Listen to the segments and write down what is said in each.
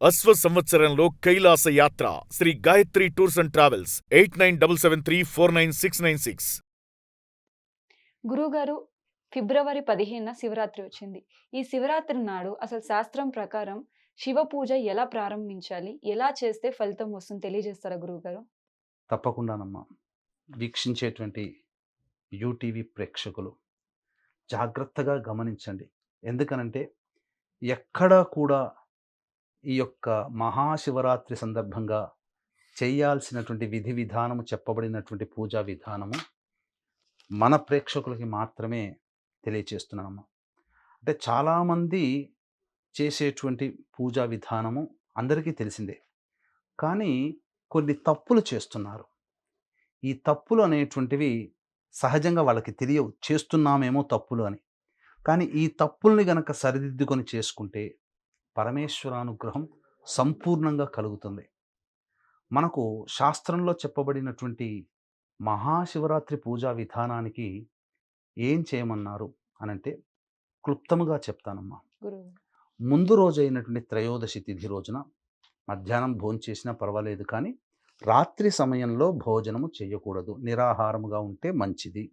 అశ్వ సంవత్సరంలో కైలాస యాత్ర Sri Gayatri tours and travels 8977349696. గురువుగారు, ఫిబ్రవరి 15న శివరాత్రి వచ్చింది. ఈ శివరాత్రి నాడు అసలు శాస్త్రం ప్రకారం శివ పూజ ఎలా ప్రారంభించాలి? ఎలా చేస్తే ఫలితం వస్తుంది తెలియజేస్తారా గురువుగారు? తప్పకుండానమ్మా. వీక్షించేటువంటి యూటీవీ ప్రేక్షకులు జాగ్రత్తగా గమనించండి. ఎందుకనంటే ఎక్కడా కూడా ఈ యొక్క మహాశివరాత్రి సందర్భంగా చేయాల్సినటువంటి విధి విధానము, చెప్పబడినటువంటి పూజా విధానము మన ప్రేక్షకులకి మాత్రమే తెలియచేస్తున్నాము. అంటే చాలామంది చేసేటువంటి పూజా విధానము అందరికీ తెలిసిందే, కానీ కొన్ని తప్పులు చేస్తున్నారు. ఈ తప్పులు అనేటువంటివి సహజంగా వాళ్ళకి తెలియవు, చేస్తున్నామేమో తప్పులు అని. కానీ ఈ తప్పుల్ని గనక సరిదిద్దుకొని చేసుకుంటే పరమేశ్వరానుగ్రహం సంపూర్ణంగా కలుగుతుంది. మనకు శాస్త్రంలో చెప్పబడినటువంటి మహాశివరాత్రి పూజా విధానానికి ఏం చేయమన్నారు అనంటే క్లుప్తముగా చెప్తానమ్మా. గురువు ముందు రోజైనటువంటి త్రయోదశి తిథి రోజున మధ్యాహ్నం భోంచేసినా పర్వాలేదు, కానీ రాత్రి సమయంలో భోజనము చేయకూడదు. నిరాహారముగా ఉంటే మంచిది.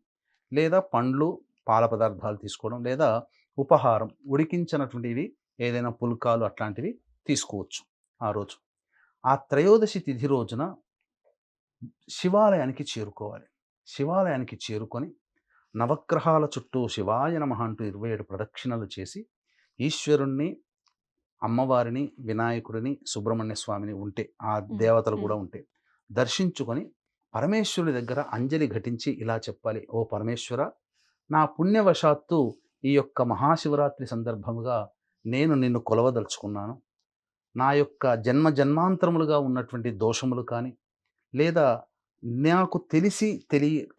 లేదా పండ్లు, పాల పదార్థాలు తీసుకోవడం, లేదా ఉపహారం ఉడికించినటువంటివి ఏదైనా పుల్కాలు అట్లాంటివి తీసుకోవచ్చు ఆ రోజు. ఆ త్రయోదశి తిథి రోజున శివాలయానికి చేరుకోవాలి. శివాలయానికి చేరుకొని నవగ్రహాల చుట్టూ శివాయ నమః అంటూ 27 ప్రదక్షిణలు చేసి ఈశ్వరుణ్ణి, అమ్మవారిని, వినాయకుడిని, సుబ్రహ్మణ్య స్వామిని ఉంటే ఆ దేవతలు కూడా ఉంటే దర్శించుకొని పరమేశ్వరుడి దగ్గర అంజలి ఘటించి ఇలా చెప్పాలి: ఓ పరమేశ్వర, నా పుణ్యవశాత్తు ఈ యొక్క మహాశివరాత్రి సందర్భముగా నేను నిన్ను కొలవదలుచుకున్నాను. నా యొక్క జన్మ జన్మాంతరములుగా ఉన్నటువంటి దోషములు కానీ, లేదా నాకు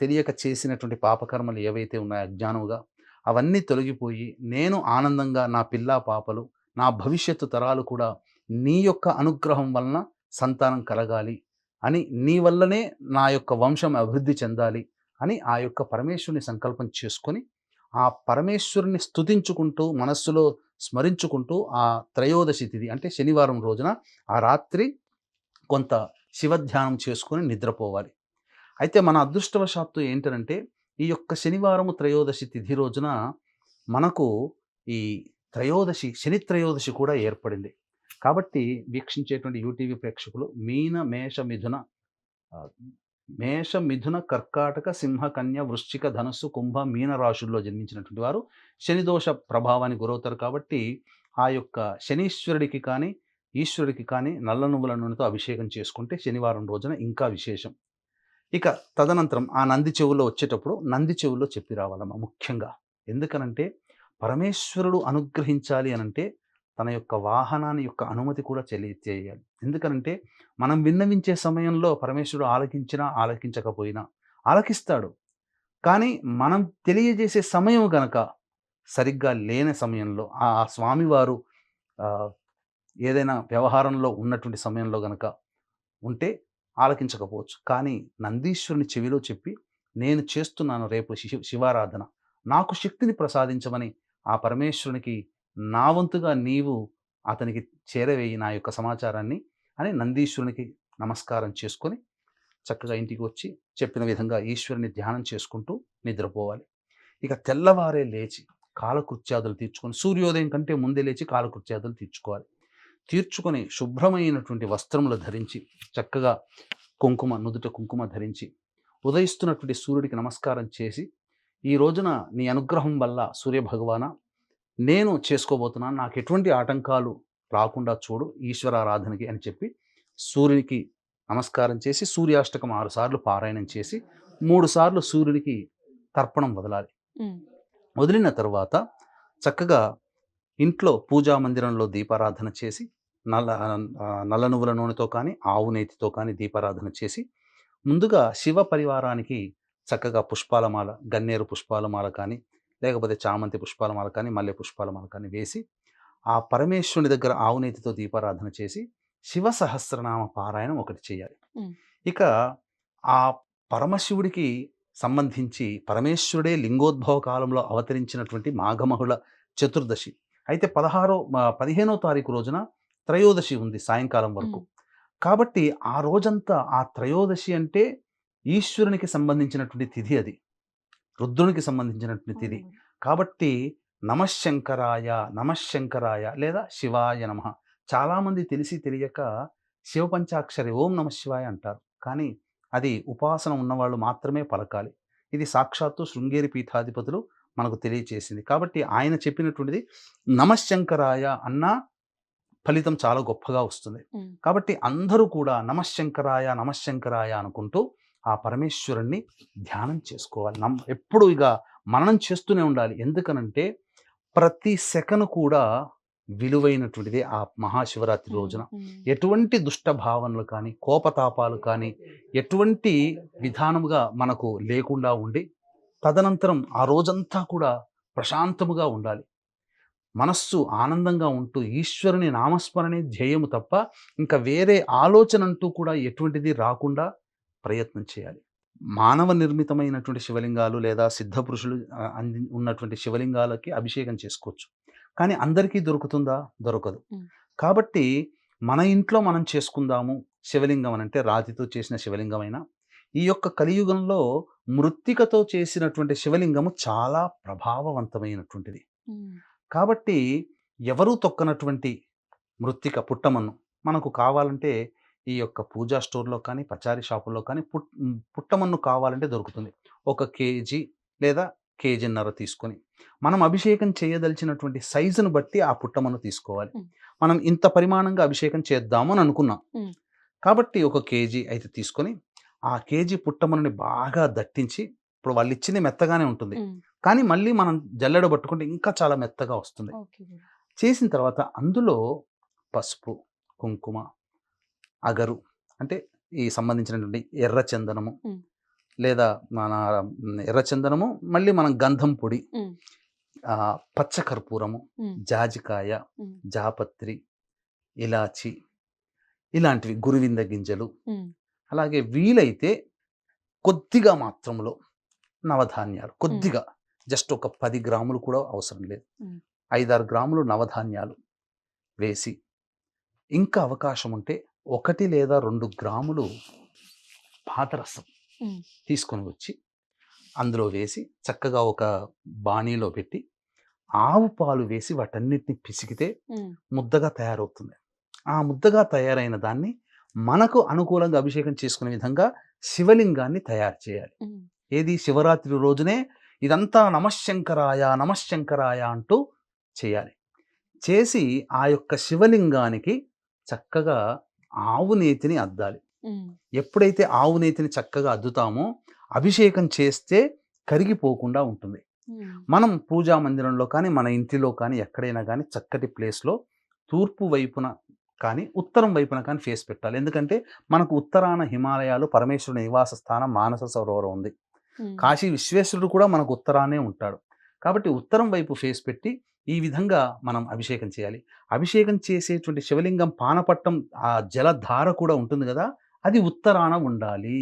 తెలియక చేసినటువంటి పాపకర్మలు ఏవైతే ఉన్నాయో అజ్ఞానముగా, అవన్నీ తొలగిపోయి నేను ఆనందంగా, నా పిల్లా పాపలు, నా భవిష్యత్తు తరాలు కూడా నీ యొక్క అనుగ్రహం వలన సంతానం కలగాలి అని, నీ వల్లనే నా యొక్క వంశం అభివృద్ధి చెందాలి అని ఆ యొక్క పరమేశ్వరుని సంకల్పం చేసుకొని ఆ పరమేశ్వరుని స్తుతించుకుంటూ, మనస్సులో స్మరించుకుంటూ ఆ త్రయోదశి తిథి అంటే శనివారం రోజున ఆ రాత్రి కొంత శివధ్యానం చేసుకొని నిద్రపోవాలి. అయితే మన అదృష్టవశాత్తు ఏంటంటే ఈ యొక్క శనివారము త్రయోదశి తిథి రోజున మనకు ఈ శని త్రయోదశి కూడా ఏర్పడింది. కాబట్టి వీక్షించేటువంటి యూటీవీ ప్రేక్షకులు మేష మిథున కర్కాటక సింహ కన్య వృశ్చిక ధనుస్సు కుంభ మీన రాశుల్లో జన్మించినటువంటి వారు శనిదోష ప్రభావానికి గురవుతారు. కాబట్టి ఆ యొక్క శనీశ్వరుడికి కానీ ఈశ్వరుడికి కానీ నల్ల నువ్వుల నూనెతో అభిషేకం చేసుకుంటే శనివారం రోజున ఇంకా విశేషం. ఇక తదనంతరం ఆ నంది చెవుల్లో వచ్చేటప్పుడు నంది చెవుల్లో చెప్పి రావాలమ్మా ముఖ్యంగా. ఎందుకనంటే పరమేశ్వరుడు అనుగ్రహించాలి అనంటే తన యొక్క వాహనాన్ని యొక్క అనుమతి కూడా చేయాలి. ఎందుకనంటే మనం విన్నవించే సమయంలో పరమేశ్వరుడు ఆలకించినా ఆలకించకపోయినా ఆలకిస్తాడు. కానీ మనం తెలియజేసే సమయం గనక సరిగ్గా లేని సమయంలో ఆ స్వామివారు ఏదైనా వ్యవహారంలో ఉన్నటువంటి సమయంలో గనక ఉంటే ఆలకించకపోవచ్చు. కానీ నందీశ్వరుని చెవిలో చెప్పి, నేను చేస్తున్నాను రేపు శివారాధన, నాకు శక్తిని ప్రసాదించమని ఆ పరమేశ్వరునికి నా వంతుగా నీవు అతనికి చేరవేయి నా యొక్క సమాచారాన్ని అని నందీశ్వరునికి నమస్కారం చేసుకొని చక్కగా ఇంటికి వచ్చి చెప్పిన విధంగా ఈశ్వరుని ధ్యానం చేసుకుంటూ నిద్రపోవాలి. ఇక తెల్లవారే లేచి కాలకృత్యాదులు తీర్చుకొని, సూర్యోదయం కంటే ముందే లేచి కాలకృత్యాదులు తీర్చుకొని శుభ్రమైనటువంటి వస్త్రములు ధరించి చక్కగా నుదుట కుంకుమ ధరించి ఉదయిస్తున్నటువంటి సూర్యుడికి నమస్కారం చేసి, ఈ రోజున నీ అనుగ్రహం వల్ల సూర్యభగవాన నేను చేసుకోబోతున్నాను, నాకు ఎటువంటి ఆటంకాలు రాకుండా చూడు ఈశ్వరారాధనకి అని చెప్పి సూర్యునికి నమస్కారం చేసి సూర్యాష్టకం 6 సార్లు పారాయణం చేసి 3 సార్లు సూర్యుడికి తర్పణం వదలాలి. వదిలిన తర్వాత చక్కగా ఇంట్లో పూజా మందిరంలో దీపారాధన చేసి నల్ల నువ్వుల నూనెతో కానీ ఆవు నేతితో కానీ దీపారాధన చేసి ముందుగా శివ పరివారానికి చక్కగా పుష్పాలమాల, గన్నేరు పుష్పాలమాల కానీ, లేకపోతే చామంతి పుష్పాలమాల కానీ, మల్లె పుష్పాలమాల కానీ వేసి ఆ పరమేశ్వరుని దగ్గర ఆవు నేతితో దీపారాధన చేసి శివ సహస్రనామ పారాయణం ఒకటి చేయాలి. ఇక ఆ పరమశివుడికి సంబంధించి పరమేశ్వరుడే లింగోద్భవ కాలంలో అవతరించినటువంటి మాఘమహుళ చతుర్దశి. అయితే 15వ తారీఖు రోజున త్రయోదశి ఉంది సాయంకాలం వరకు. కాబట్టి ఆ రోజంతా ఆ త్రయోదశి అంటే ఈశ్వరునికి సంబంధించినటువంటి తిథి అది. రుద్రునికి సంబంధించినటువంటి తిథి. కాబట్టి నమఃశంకరాయ, నమఃశంకరాయ లేదా శివాయ నమః. చాలామంది తెలిసి తెలియక శివ పంచాక్షరి ఓం నమః శివాయ అంటారు. కానీ అది ఉపాసన ఉన్నవాళ్ళు మాత్రమే పలకాలి. ఇది సాక్షాత్తు శృంగేరి పీఠాధిపతులు మనకు తెలియచేసింది. కాబట్టి ఆయన చెప్పినటువంటిది నమఃశంకరాయ అన్నా ఫలితం చాలా గొప్పగా వస్తుంది. కాబట్టి అందరూ కూడా నమఃశంకరాయ నమఃశంకరాయ అనుకుంటూ ఆ పరమేశ్వరుణ్ణి ధ్యానం చేసుకోవాలి. ఎప్పుడు ఇక మననం చేస్తూనే ఉండాలి. ఎందుకనంటే ప్రతి సెకను కూడా విలువైనటువంటిది ఆ మహాశివరాత్రి రోజున. ఎటువంటి దుష్ట భావనలు కానీ, కోపతాపాలు కానీ ఎటువంటి విధానముగా మనకు లేకుండా ఉండి తదనంతరం ఆ రోజంతా కూడా ప్రశాంతముగా ఉండాలి. మనస్సు ఆనందంగా ఉంటూ ఈశ్వరుని నామస్మరణే ధ్యేయము తప్ప ఇంకా వేరే ఆలోచన అంటూ కూడా ఎటువంటిది రాకుండా ప్రయత్నం చేయాలి. మానవ నిర్మితమైనటువంటి శివలింగాలు లేదా సిద్ధపురుషులు ఉన్నటువంటి శివలింగాలకి అభిషేకం చేసుకోవచ్చు. కానీ అందరికీ దొరుకుతుందా? దొరకదు. కాబట్టి మన ఇంట్లో మనం చేసుకుందాము. శివలింగం అని అంటే రాతితో చేసిన శివలింగమైనా ఈ యొక్క కలియుగంలో మృత్తికతో చేసినటువంటి శివలింగము చాలా ప్రభావవంతమైనటువంటిది. కాబట్టి ఎవరూ తొక్కనటువంటి మృత్తిక పుట్టమన్ను మనకు కావాలంటే ఈ యొక్క పూజా స్టోర్లో కానీ పచారీ షాపుల్లో కానీ పుట్టమన్ను కావాలంటే దొరుకుతుంది. 1 కేజీ లేదా కేజీన్నర తీసుకొని మనం అభిషేకం చేయదలిచినటువంటి సైజును బట్టి ఆ పుట్టమన్ను తీసుకోవాలి. మనం ఇంత పరిమాణంగా అభిషేకం చేద్దాము అని అనుకున్నాం కాబట్టి 1 కేజీ అయితే తీసుకొని ఆ కేజీ పుట్టమన్నుని బాగా దట్టించి, ఇప్పుడు వాళ్ళు ఇచ్చింది మెత్తగానే ఉంటుంది కానీ మళ్ళీ మనం జల్లెడ పట్టుకుంటే ఇంకా చాలా మెత్తగా వస్తుంది. చేసిన తర్వాత అందులో పసుపు, కుంకుమ, అగరు అంటే ఈ సంబంధించినటువంటి ఎర్ర చందనము లేదా మన ఎర్ర చందనము, మళ్ళీ మనం గంధం పొడి, పచ్చ కర్పూరము, జాజికాయ, జాపత్రి, ఇలాచి ఇలాంటివి, గురువింద గింజలు, అలాగే వీలైతే కొద్దిగా మాత్రంలో నవధాన్యాలు, కొద్దిగా జస్ట్ ఒక 10 గ్రాములు కూడా అవసరం లేదు, 5-6 గ్రాములు నవధాన్యాలు వేసి, ఇంకా అవకాశం ఉంటే 1 లేదా 2 గ్రాములు పాదరసం తీసుకొని వచ్చి అందులో వేసి చక్కగా ఒక బాణీలో పెట్టి ఆవు పాలు వేసి వాటన్నిటిని పిసికితే ముద్దగా తయారవుతుంది. ఆ ముద్దగా తయారైన దాన్ని మనకు అనుకూలంగా అభిషేకం చేసుకునే విధంగా శివలింగాన్ని తయారు చేయాలి. ఏది శివరాత్రి రోజునే ఇదంతా నమఃశంకరాయ నమఃశంకరాయ అంటూ చేయాలి. చేసి ఆ యొక్క శివలింగానికి చక్కగా ఆవు నేతిని అద్దాలి. ఎప్పుడైతే ఆవు నేతిని చక్కగా అద్దుతామో అభిషేకం చేస్తే కరిగిపోకుండా ఉంటుంది. మనం పూజా మందిరంలో కానీ మన ఇంటిలో కానీ ఎక్కడైనా కానీ చక్కటి ప్లేస్లో తూర్పు వైపున కానీ ఉత్తరం వైపున కానీ ఫేస్ పెట్టాలి. ఎందుకంటే మనకు ఉత్తరాన హిమాలయాలు, పరమేశ్వరుని నివాస స్థానం మానస సరోవరం ఉంది. కాశీ విశ్వేశ్వరుడు కూడా మనకు ఉత్తరానే ఉంటాడు. కాబట్టి ఉత్తరం వైపు ఫేస్ పెట్టి ఈ విధంగా మనం అభిషేకం చేయాలి. అభిషేకం చేసేటువంటి శివలింగం పానపట్టం ఆ జలధార కూడా ఉంటుంది కదా, అది ఉత్తరాన ఉండాలి.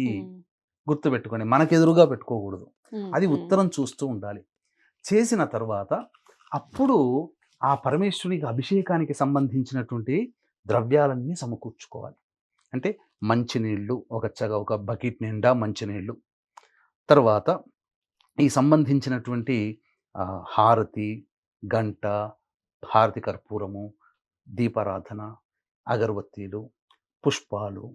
గుర్తుపెట్టుకొని మనకెదురుగా పెట్టుకోకూడదు, అది ఉత్తరం చూస్తూ ఉండాలి. చేసిన తర్వాత అప్పుడు ఆ పరమేశ్వరునికి అభిషేకానికి సంబంధించినటువంటి ద్రవ్యాలన్నీ సమకూర్చుకోవాలి. అంటే మంచినీళ్ళు, ఒక బకెట్ నిండా మంచినీళ్ళు, తర్వాత ఈ సంబంధించినటువంటి హారతి, గంట, హారతి కర్పూరము, దీపారాధన, అగరబత్తీలు, పుష్పాలు,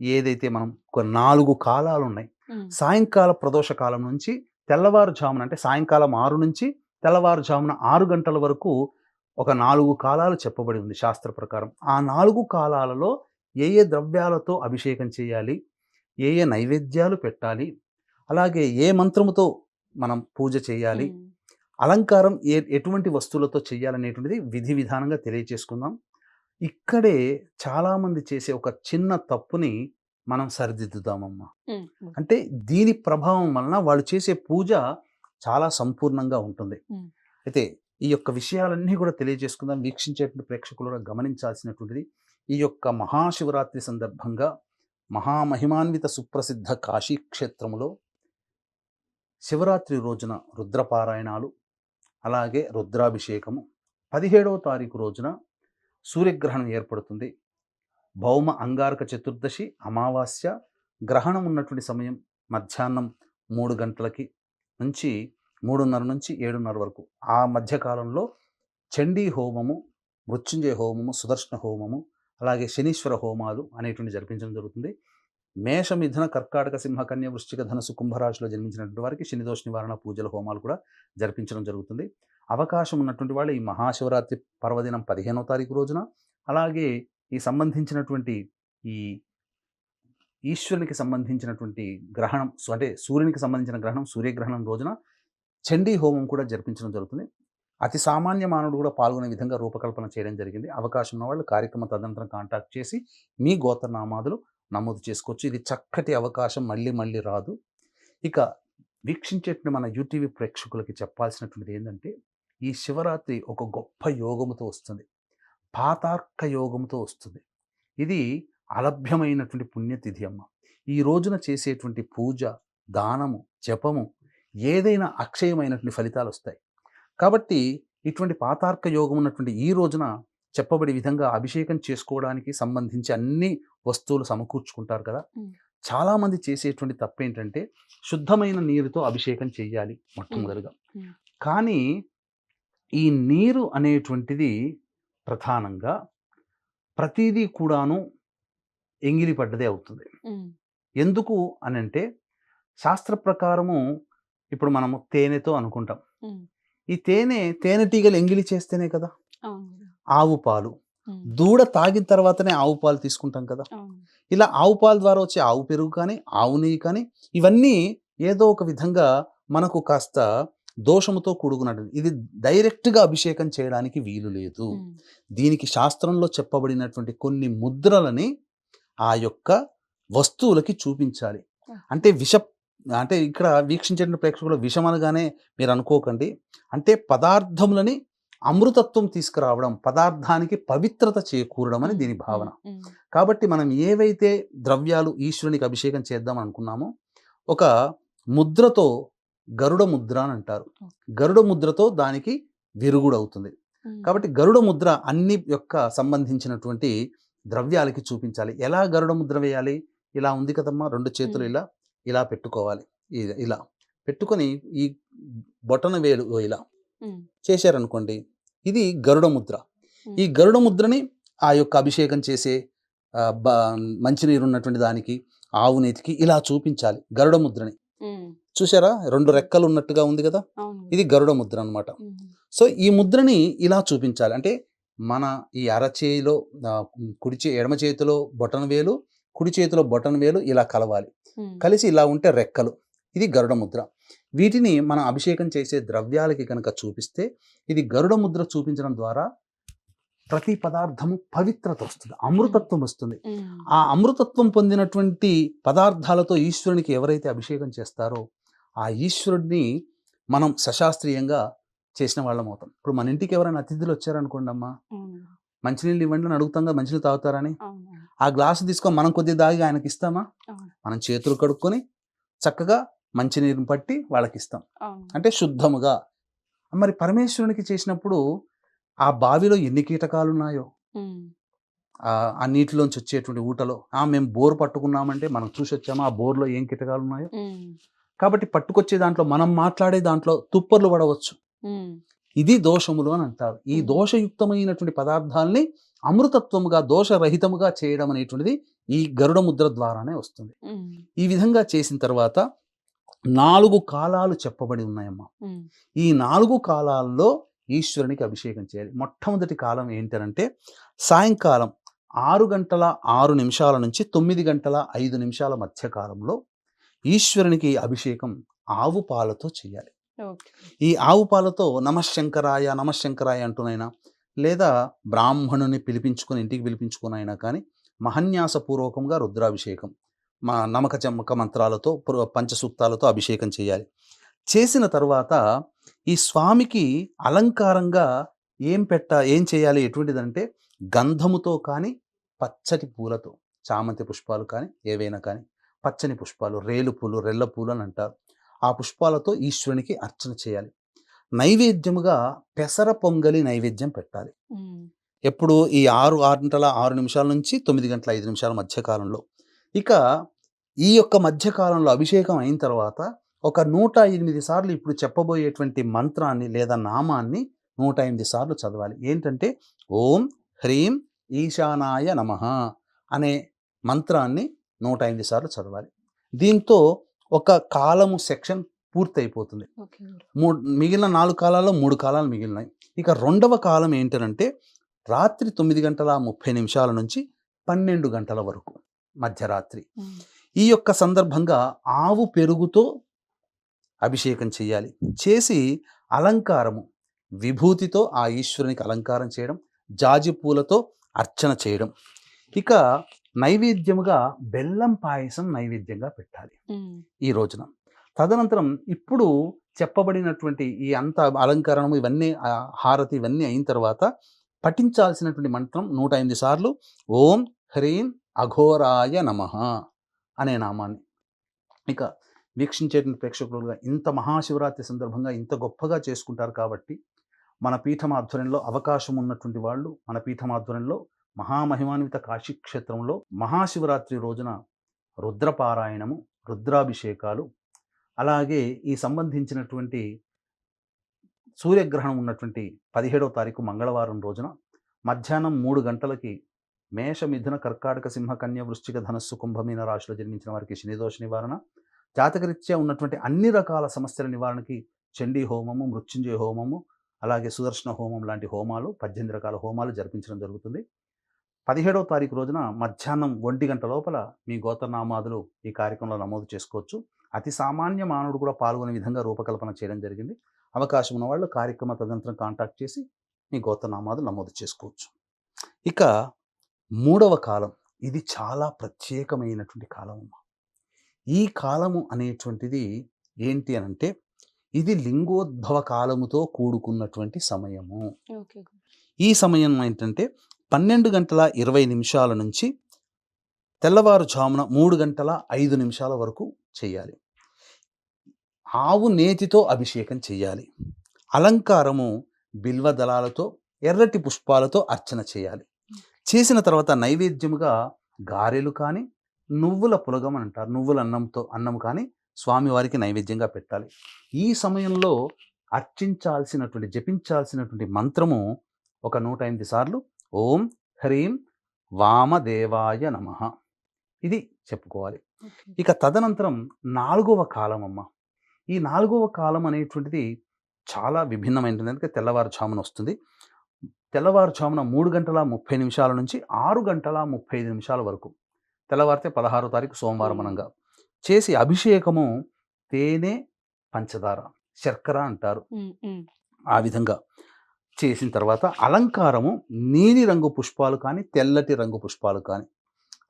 ఏదైతే మనం ఒక 4 కాలాలు ఉన్నాయి. సాయంకాల ప్రదోష కాలం నుంచి తెల్లవారుజామున, అంటే సాయంకాలం 6 నుంచి తెల్లవారుజామున 6 గంటల వరకు ఒక 4 కాలాలు చెప్పబడి ఉంది శాస్త్ర ప్రకారం. ఆ 4 కాలాలలో ఏ ఏ ద్రవ్యాలతో అభిషేకం చేయాలి, ఏ ఏ నైవేద్యాలు పెట్టాలి, అలాగే ఏ మంత్రముతో మనం పూజ చేయాలి, అలంకారం ఎటువంటి వస్తువులతో చేయాలనేటువంటిది విధి విధానంగా తెలియచేసుకుందాం. ఇక్కడే చాలామంది చేసే ఒక చిన్న తప్పుని మనం సరిదిద్దుదామమ్మా. అంటే దీని ప్రభావం వలన వాళ్ళు చేసే పూజ చాలా సంపూర్ణంగా ఉంటుంది. అయితే ఈ యొక్క విషయాలన్నీ కూడా తెలియజేసుకుందాం. వీక్షించేటువంటి ప్రేక్షకులు కూడా గమనించాల్సినటువంటిది, ఈ యొక్క మహాశివరాత్రి సందర్భంగా మహామహిమాన్విత సుప్రసిద్ధ కాశీక్షేత్రములో శివరాత్రి రోజున రుద్రపారాయణాలు, అలాగే రుద్రాభిషేకము, 17వ తారీఖు రోజున సూర్యగ్రహణం ఏర్పడుతుంది. భౌమ అంగారక చతుర్దశి అమావాస్య గ్రహణం ఉన్నటువంటి సమయం మధ్యాహ్నం 3 గంటలకి నుంచి 3:30 నుంచి 7:30 వరకు. ఆ మధ్యకాలంలో చండీ హోమము, మృత్యుంజయ హోమము, సుదర్శన హోమము, అలాగే శనీశ్వర హోమాలు అనేటువంటి జరిపించడం జరుగుతుంది. మేష మిథున కర్కాటక సింహ కన్య వృశ్చిక ధనుసు కుంభరాశిలో జన్మించినటువంటి వారికి శనిదోష నివారణ పూజల హోమాలు కూడా జరిపించడం జరుగుతుంది. అవకాశం ఉన్నటువంటి వాళ్ళు ఈ మహాశివరాత్రి పర్వదినం 15వ తారీఖు రోజున, అలాగే ఈ సంబంధించినటువంటి ఈ ఈశ్వరునికి సంబంధించినటువంటి గ్రహణం అంటే సూర్యునికి సంబంధించిన గ్రహణం సూర్యగ్రహణం రోజున చండీ హోమం కూడా జరిపించడం జరుగుతుంది. అతి సామాన్య మానవుడు కూడా పాల్గొనే విధంగా రూపకల్పన చేయడం జరిగింది. అవకాశం ఉన్న వాళ్ళు కార్యక్రమ తదనంతరం కాంటాక్ట్ చేసి మీ గోత్రనామాదులు నమోదు చేసుకోవచ్చు. ఇది చక్కటి అవకాశం, మళ్ళీ మళ్ళీ రాదు. ఇక వీక్షించేటువంటి మన యూటీవీ ప్రేక్షకులకి చెప్పాల్సినటువంటిది ఏంటంటే, ఈ శివరాత్రి ఒక గొప్ప యోగముతో వస్తుంది, పాతార్క యోగంతో వస్తుంది. ఇది అలభ్యమైనటువంటి పుణ్యతిథి అమ్మ. ఈ రోజున చేసేటువంటి పూజ, దానము, జపము ఏదైనా అక్షయమైనటువంటి ఫలితాలు వస్తాయి. కాబట్టి ఇటువంటి పాతార్క యోగం ఉన్నటువంటి ఈ రోజున చెప్పబడి విధంగా అభిషేకం చేసుకోవడానికి సంబంధించి అన్ని వస్తువులు సమకూర్చుకుంటారు కదా. చాలామంది చేసేటువంటి తప్పేంటంటే శుద్ధమైన నీరుతో అభిషేకం చేయాలి మొట్టమొదటిగా. కానీ ఈ నీరు అనేటువంటిది ప్రధానంగా ప్రతిదీ కూడాను ఎంగిలి పడ్డదే అవుతుంది. ఎందుకు అనంటే శాస్త్ర ప్రకారము ఇప్పుడు మనము తేనెతో అనుకుంటాం. ఈ తేనెటీగలు ఎంగిలి చేస్తేనే కదా. ఆవు పాలు, దూడ తాగిన తర్వాతనే ఆవు పాలు తీసుకుంటాం కదా. ఇలా ఆవు పాల ద్వారా వచ్చే ఆవు పెరుగు కానీ, ఆవు నెయ్యి కానీ, ఇవన్నీ ఏదో ఒక విధంగా మనకు కాస్త దోషముతో కూడుకున్నట్టు. ఇది డైరెక్ట్గా అభిషేకం చేయడానికి వీలు లేదు. దీనికి శాస్త్రంలో చెప్పబడినటువంటి కొన్ని ముద్రలని ఆ యొక్క వస్తువులకి చూపించాలి. అంటే ఇక్కడ వీక్షించే ప్రేక్షకులు విషం అనగానే మీరు అనుకోకండి. అంటే పదార్థములని అమృతత్వం తీసుకురావడం, పదార్థానికి పవిత్రత చేకూరడం అని దీని భావన. కాబట్టి మనం ఏవైతే ద్రవ్యాలు ఈశ్వరునికి అభిషేకం చేద్దాం అనుకున్నామో, ఒక ముద్రతో, గరుడ ముద్ర అని అంటారు, గరుడ ముద్రతో దానికి విరుగుడవుతుంది. కాబట్టి గరుడ ముద్ర అన్ని యొక్క సంబంధించినటువంటి ద్రవ్యాలకి చూపించాలి. ఎలా గరుడ ముద్ర వేయాలి? ఇలా ఉంది కదమ్మా, 2 చేతులు ఇలా పెట్టుకోవాలి. ఇలా పెట్టుకొని ఈ బొటన వేలు ఇలా చేశారనుకోండి, ఇది గరుడ ముద్ర. ఈ గరుడ ముద్రని ఆ యొక్క అభిషేకం చేసే మంచినీరు ఉన్నటువంటి దానికి, ఆవు నేతికి ఇలా చూపించాలి గరుడ ముద్రని. చూసారా, 2 రెక్కలు ఉన్నట్టుగా ఉంది కదా, ఇది గరుడ ముద్ర అనమాట. సో ఈ ముద్రని ఇలా చూపించాలి. అంటే మన ఈ అరచేయిలో ఎడమ చేతిలో బొటన వేలు, కుడి చేతిలో బొటన వేలు ఇలా కలవాలి. కలిసి ఇలా ఉంటే రెక్కలు, ఇది గరుడ ముద్ర. వీటిని మనం అభిషేకం చేసే ద్రవ్యాలకి కనుక చూపిస్తే, ఇది గరుడ ముద్ర చూపించడం ద్వారా ప్రతి పదార్థము పవిత్రత వస్తుంది, అమృతత్వం వస్తుంది. ఆ అమృతత్వం పొందినటువంటి పదార్థాలతో ఈశ్వరునికి ఎవరైతే అభిషేకం చేస్తారో ఆ ఈశ్వరుడిని మనం సశాస్త్రీయంగా చేసిన వాళ్ళం అవుతాం. ఇప్పుడు మన ఇంటికి ఎవరైనా అతిథులు వచ్చారనుకోండి అమ్మా, మంచినీళ్ళు ఇవ్వండి అని అడుగుతాం కదా, మంచినీళ్ళు తాగుతారని. ఆ గ్లాసు తీసుకొని మనం కొద్దిగా దాగి ఆయనకి ఇస్తామా? మనం చేతులు కడుక్కొని చక్కగా మంచినీరుని పట్టి వాళ్ళకి ఇస్తాం, అంటే శుద్ధముగా. మరి పరమేశ్వరునికి చేసినప్పుడు ఆ బావిలో ఎన్ని కీటకాలు ఉన్నాయో, ఆ నీటిలోంచి వచ్చేటువంటి ఊటలో, మేము బోర్ పట్టుకున్నామంటే మనం చూసి వచ్చామా ఆ బోర్లో ఏం కీటకాలు ఉన్నాయో. కాబట్టి పట్టుకొచ్చే దాంట్లో, మనం మాట్లాడే దాంట్లో తుప్పర్లు పడవచ్చు. ఇది దోషములు అని అంటారు. ఈ దోషయుక్తమైనటువంటి పదార్థాలని అమృతత్వముగా, దోషరహితముగా చేయడం అనేటువంటిది ఈ గరుడ ముద్ర ద్వారానే వస్తుంది. ఈ విధంగా చేసిన తర్వాత 4 కాలాలు చెప్పబడి ఉన్నాయమ్మా. ఈ 4 కాలాల్లో ఈశ్వరునికి అభిషేకం చేయాలి. మొట్టమొదటి కాలం ఏంటంటే సాయంకాలం 6:06 నుంచి 9:05 మధ్య కాలంలో ఈశ్వరునికి అభిషేకం ఆవు పాలతో చేయాలి. ఈ ఆవు పాలతో నమశంకరాయ నమశంకరాయ అంటూనైనా, లేదా బ్రాహ్మణుని పిలిపించుకొని, ఇంటికి పిలిపించుకొని అయినా కానీ మహన్యాసపూర్వకంగా రుద్రాభిషేకం, నమక చమ్మక మంత్రాలతో, పంచసూక్తాలతో అభిషేకం చేయాలి. చేసిన తర్వాత ఈ స్వామికి అలంకారంగా ఏం చేయాలి, ఎటువంటిదంటే గంధముతో కానీ, పచ్చటి పూలతో, చామంతి పుష్పాలు కానీ, ఏవైనా కానీ పచ్చని పుష్పాలు, రేలు పూలు, రెల్ల పూలు అని అంటారు, ఆ పుష్పాలతో ఈశ్వరునికి అర్చన చేయాలి. నైవేద్యముగా పెసర పొంగలి నైవేద్యం పెట్టాలి. ఎప్పుడు ఈ 6 గంటల 6 నిమిషాల నుంచి 9 గంటల 5 నిమిషాల మధ్య కాలంలో. ఇక ఈ యొక్క మధ్య కాలంలో అభిషేకం అయిన తర్వాత ఒక 108 సార్లు ఇప్పుడు చెప్పబోయేటువంటి మంత్రాన్ని లేదా నామాన్ని 108 సార్లు చదవాలి. ఏంటంటే ఓం హ్రీం ఈశానాయ నమః అనే మంత్రాన్ని 108 సార్లు చదవాలి. దీంతో ఒక కాలము సెక్షన్ పూర్తయిపోతుంది. ఓకే గురు. మిగిలిన 4 కాలాల్లో 3 కాలాలు మిగిలినాయి. ఇక రెండవ కాలం ఏంటనంటే రాత్రి 9 గంటల 30 నిమిషాల నుంచి 12 గంటల వరకు మధ్యరాత్రి. ఈ యొక్క సందర్భంగా ఆవు పెరుగుతో అభిషేకం చేయాలి. చేసి అలంకారము విభూతితో ఆ ఈశ్వరునికి అలంకారం చేయడం, జాజి పూలతో అర్చన చేయడం. ఇక నైవేద్యముగా బెల్లం పాయసం నైవేద్యంగా పెట్టాలి ఈ రోజున. తదనంతరం ఇప్పుడు చెప్పబడినటువంటి ఈ అంత అలంకరణము ఇవన్నీ హారతి ఇవన్నీ అయిన తర్వాత పఠించాల్సినటువంటి మంత్రం 108 సార్లు ఓం హ్రీం అఘోరాయ నమః అనే నామాన్ని. ఇక వీక్షించేటువంటి ప్రేక్షకులుగా ఇంత మహాశివరాత్రి సందర్భంగా ఇంత గొప్పగా చేసుకుంటారు కాబట్టి మన పీఠం ఆధ్వర్యంలో అవకాశం ఉన్నటువంటి వాళ్ళు మన పీఠం ఆధ్వర్యంలో మహామహిమాన్విత కాశీక్షేత్రంలో మహాశివరాత్రి రోజున రుద్రపారాయణము, రుద్రాభిషేకాలు, అలాగే ఈ సంబంధించినటువంటి సూర్యగ్రహణం ఉన్నటువంటి 17వ తారీఖు మంగళవారం రోజున మధ్యాహ్నం 3 గంటలకి మేష మిథున కర్కాటక సింహ కన్య వృశ్చిక ధనస్సు కుంభమీన రాశిలో జన్మించిన వారికి శనిదోష నివారణ, జాతకరీత్యా ఉన్నటువంటి అన్ని రకాల సమస్యల నివారణకి చండీ హోమము, మృత్యుంజయ హోమము, అలాగే సుదర్శన హోమం లాంటి హోమాలు 18 రకాల హోమాలు జరిపించడం జరుగుతుంది. 17వ తారీఖు రోజున మధ్యాహ్నం 1 గంట లోపల మీ గోత్రనామాదులు ఈ కార్యక్రమంలో నమోదు చేసుకోవచ్చు. అతి సామాన్య మానవుడు కూడా పాల్గొనే విధంగా రూపకల్పన చేయడం జరిగింది. అవకాశం ఉన్న వాళ్ళు కార్యక్రమ తదనంతరం కాంటాక్ట్ చేసి మీ గోత్రనామాదులు నమోదు చేసుకోవచ్చు. ఇక 3వ కాలం, ఇది చాలా ప్రత్యేకమైనటువంటి కాలం. ఈ కాలము అనేటువంటిది ఏంటి అనంటే ఇది లింగోద్భవ కాలముతో కూడుకున్నటువంటి సమయము. ఈ సమయం ఏంటంటే 12 గంటల 20 నిమిషాల నుంచి తెల్లవారుజామున 3 గంటల 5 నిమిషాల వరకు చేయాలి. ఆవు నేతితో అభిషేకం చేయాలి. అలంకారము బిల్వ దళాలతో, ఎర్రటి పుష్పాలతో అర్చన చేయాలి. చేసిన తర్వాత నైవేద్యముగా గారెలు కానీ, నువ్వుల పులగం అంటారు, నువ్వుల అన్నం కానీ స్వామివారికి నైవేద్యంగా పెట్టాలి. ఈ సమయంలో జపించాల్సినటువంటి మంత్రము ఒక 108 సార్లు ఓం హ్రీం వామదేవాయ నమః ఇది చెప్పుకోవాలి. ఇక తదనంతరం 4వ కాలం అమ్మ. ఈ 4వ కాలం అనేటువంటిది చాలా విభిన్నమైనది. ఎందుకంటే తెల్లవారుజామున వస్తుంది. తెల్లవారుజామున 3 గంటల 30 నిమిషాల నుంచి 6 గంటల 35 నిమిషాల వరకు, తెల్లవారితే 16వ తారీఖు సోమవారం అనంగా చేసి అభిషేకము తేనె, పంచదార, శర్కర అంటారు, ఆ విధంగా చేసిన తర్వాత అలంకారము నీలి రంగు పుష్పాలు కానీ, తెల్లటి రంగు పుష్పాలు కానీ,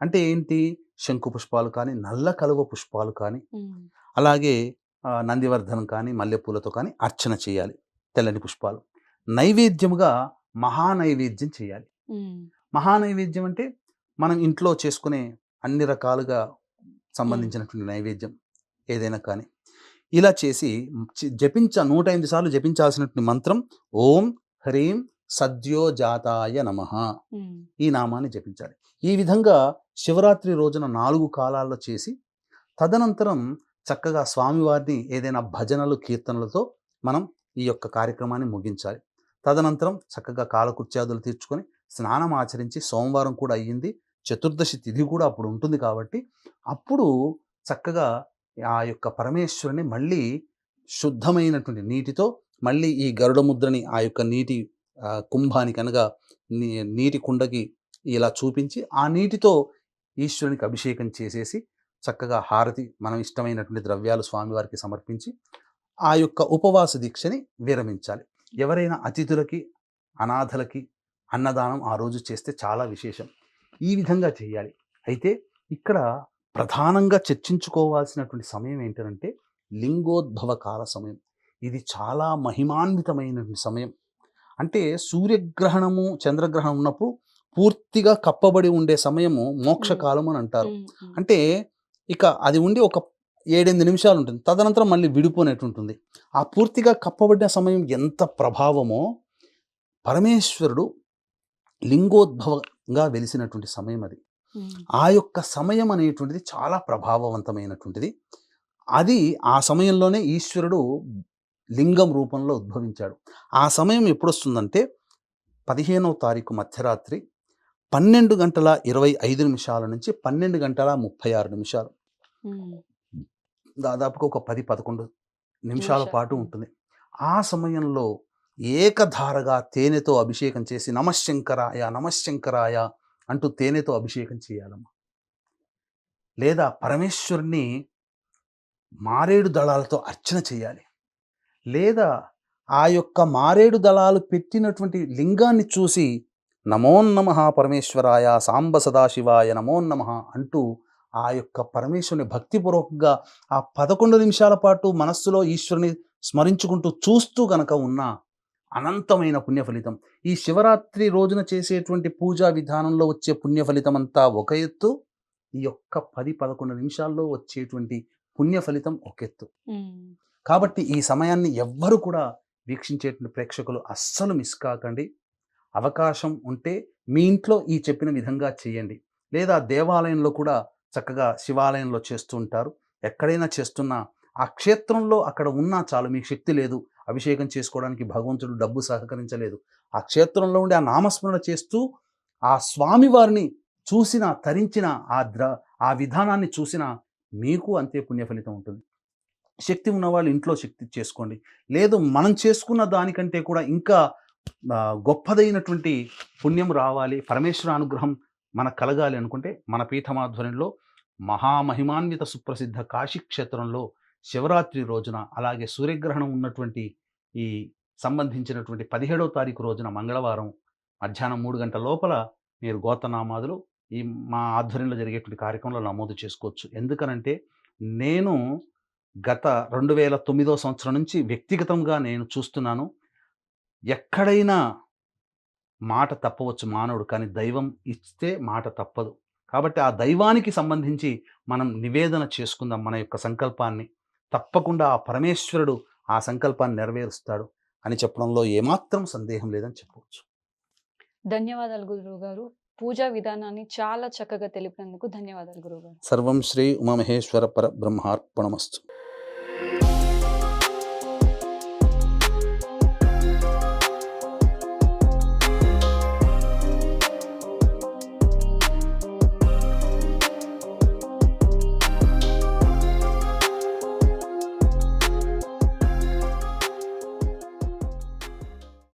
అంటే ఏంటి, శంకు పుష్పాలు కానీ, నల్ల కలువ పుష్పాలు కానీ, అలాగే నందివర్ధనం కానీ, మల్లెపూలతో కానీ అర్చన చేయాలి. తెల్లని పుష్పాలు. నైవేద్యముగా మహానైవేద్యం చేయాలి. మహానైవేద్యం అంటే మనం ఇంట్లో చేసుకునే అన్ని రకాలుగా సంబంధించినటువంటి నైవేద్యం ఏదైనా కానీ ఇలా చేసి 108 సార్లు జపించాల్సినటువంటి మంత్రం ఓం హ్రీం సద్యోజాతాయ నమః ఈ నామాన్ని జపించాలి. ఈ విధంగా శివరాత్రి రోజున 4 కాలాల్లో చేసి తదనంతరం చక్కగా స్వామివారిని ఏదైనా భజనలు, కీర్తనలతో మనం ఈ యొక్క కార్యక్రమాన్ని ముగించాలి. తదనంతరం చక్కగా కాలకృత్యాదులు తీర్చుకొని స్నానం ఆచరించి, సోమవారం కూడా అయ్యింది, చతుర్దశి తిథి కూడా అప్పుడు ఉంటుంది కాబట్టి అప్పుడు చక్కగా ఆ యొక్క పరమేశ్వరుని మళ్ళీ శుద్ధమైనటువంటి నీటితో మళ్ళీ ఈ గరుడ ముద్రని ఆ యొక్క నీటి కుంభానికి అనగా నీటి కుండకి ఇలా చూపించి ఆ నీటితో ఈశ్వరునికి అభిషేకం చేసేసి చక్కగా హారతి, మనం ఇష్టమైనటువంటి ద్రవ్యాలు స్వామివారికి సమర్పించి ఆ యొక్క ఉపవాస దీక్షని విరమించాలి. ఎవరైనా అతిథులకి, అనాథలకి అన్నదానం ఆ రోజు చేస్తే చాలా విశేషం. ఈ విధంగా చేయాలి. అయితే ఇక్కడ ప్రధానంగా చర్చించుకోవాల్సినటువంటి సమయం ఏంటంటే లింగోద్భవ కాల సమయం. ఇది చాలా మహిమాన్వితమైనటువంటి సమయం. అంటే సూర్యగ్రహణము, చంద్రగ్రహణం ఉన్నప్పుడు పూర్తిగా కప్పబడి ఉండే సమయము మోక్షకాలం అని అంటారు. అంటే ఇక అది ఉండి ఒక 7-8 నిమిషాలు ఉంటుంది, తదనంతరం మళ్ళీ విడిపోనేట్టు ఉంటుంది. ఆ పూర్తిగా కప్పబడిన సమయం ఎంత ప్రభావమో పరమేశ్వరుడు లింగోద్భవంగా వెలిసినటువంటి సమయం అది. ఉమ్, ఆ యొక్క సమయం అనేటువంటిది చాలా ప్రభావవంతమైనటువంటిది. అది ఆ సమయంలోనే ఈశ్వరుడు లింగం రూపంలో ఉద్భవించాడు. ఆ సమయం ఎప్పుడొస్తుందంటే 15వ తారీఖు మధ్యరాత్రి 12:25 నుంచి 12:36 ఉమ్, దాదాపుగా ఒక 10, 11 నిమిషాల నిమిషాలు. పాటు ఉంటుంది. ఆ సమయంలో ఏకధారగా తేనెతో అభిషేకం చేసి నమశ్శంకరాయ, నమశ్శంకరాయ అంటూ తేనెతో అభిషేకం చేయాలమ్మా. లేదా పరమేశ్వరుని మారేడు దళాలతో అర్చన చేయాలి. లేదా ఆ యొక్క మారేడు దళాలు పెట్టినటువంటి లింగాన్ని చూసి నమోన్నమః పరమేశ్వరాయ సాంబ సదాశివాయ నమోన్నమః అంటూ ఆ యొక్క పరమేశ్వరుని భక్తిపూర్వకంగా ఆ 11 నిమిషాల పాటు మనస్సులో ఈశ్వరుని స్మరించుకుంటూ చూస్తూ గనక ఉన్న అనంతమైన పుణ్య ఫలితం. ఈ శివరాత్రి రోజున చేసేటువంటి పూజా విధానంలో వచ్చే పుణ్య ఫలితం అంతా ఒక ఎత్తు, ఈ యొక్క 10, 11 నిమిషాల్లో వచ్చేటువంటి పుణ్య ఫలితం ఒక ఎత్తు. ఉమ్, కాబట్టి ఈ సమయాన్ని ఎవ్వరు కూడా వీక్షించేటువంటి ప్రేక్షకులు అస్సలు మిస్ కాకండి. అవకాశం ఉంటే మీ ఇంట్లో ఈ చెప్పిన విధంగా చేయండి. లేదా దేవాలయంలో కూడా చక్కగా శివాలయంలో చేస్తూ ఉంటారు. ఎక్కడైనా చేస్తున్నా ఆ క్షేత్రంలో అక్కడ ఉన్నా చాలు. మీకు శక్తి లేదు, అభిషేకం చేసుకోవడానికి భగవంతుడు డబ్బు సహకరించలేదు, ఆ క్షేత్రంలో ఉండి ఆ నామస్మరణ చేస్తూ ఆ స్వామివారిని చూసిన తరించిన ఆ విధానాన్ని చూసిన మీకు అంతే పుణ్య ఫలితం ఉంటుంది. శక్తి ఉన్నవాళ్ళు ఇంట్లో శక్తి చేసుకోండి. లేదు మనం చేసుకున్న దానికంటే కూడా ఇంకా గొప్పదైనటువంటి పుణ్యం రావాలి, పరమేశ్వర అనుగ్రహం మనకు కలగాలి అనుకుంటే మన పీఠమాధ్వర్యంలో మహామహిమాన్విత సుప్రసిద్ధ కాశీ క్షేత్రంలో శివరాత్రి రోజున, అలాగే సూర్యగ్రహణం ఉన్నటువంటి ఈ సంబంధించినటువంటి 17వ తారీఖు రోజున మంగళవారం మధ్యాహ్నం 3 గంటల లోపల మీరు గోత్రనామాదులు ఈ మా ఆధ్వర్యంలో జరిగేటువంటి కార్యక్రమంలో నమోదు చేసుకోవచ్చు. ఎందుకనంటే నేను గత 2009వ సంవత్సరం నుంచి వ్యక్తిగతంగా నేను చూస్తున్నాను. ఎక్కడైనా మాట తప్పవచ్చు మానవుడు, కానీ దైవం ఇస్తే మాట తప్పదు. కాబట్టి ఆ దైవానికి సంబంధించి మనం నివేదన చేసుకుందాం మన యొక్క సంకల్పాన్ని. తప్పకుండా ఆ పరమేశ్వరుడు ఆ సంకల్పాన్ని నెరవేరుస్తాడు అని చెప్పడంలో ఏమాత్రం సందేహం లేదని చెప్పవచ్చు. ధన్యవాదాలు గురువు గారు. పూజా విధానాన్ని చాలా చక్కగా తెలిపినందుకు ధన్యవాదాలు గురువు గారు. సర్వం శ్రీ ఉమామహేశ్వర పరబ్రహ్మార్పణమస్తు.